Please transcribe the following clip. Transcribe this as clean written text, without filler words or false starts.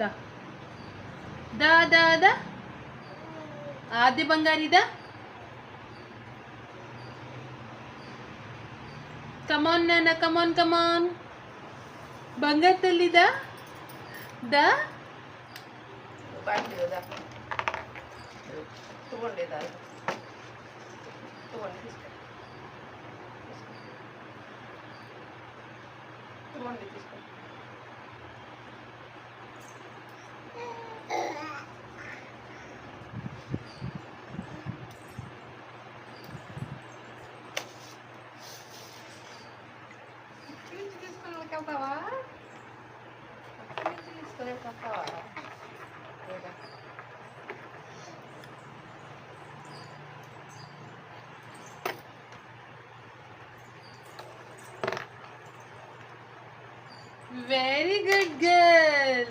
దా దా దా దా ఆది బంగారిదా కమాన్ నాన్న కమాన్ కమాన్ బంగారు తల్లిదా దా వెళ్తావా తీసుకొని వెళ్తావా వెరీ గుడ్ గర్ల్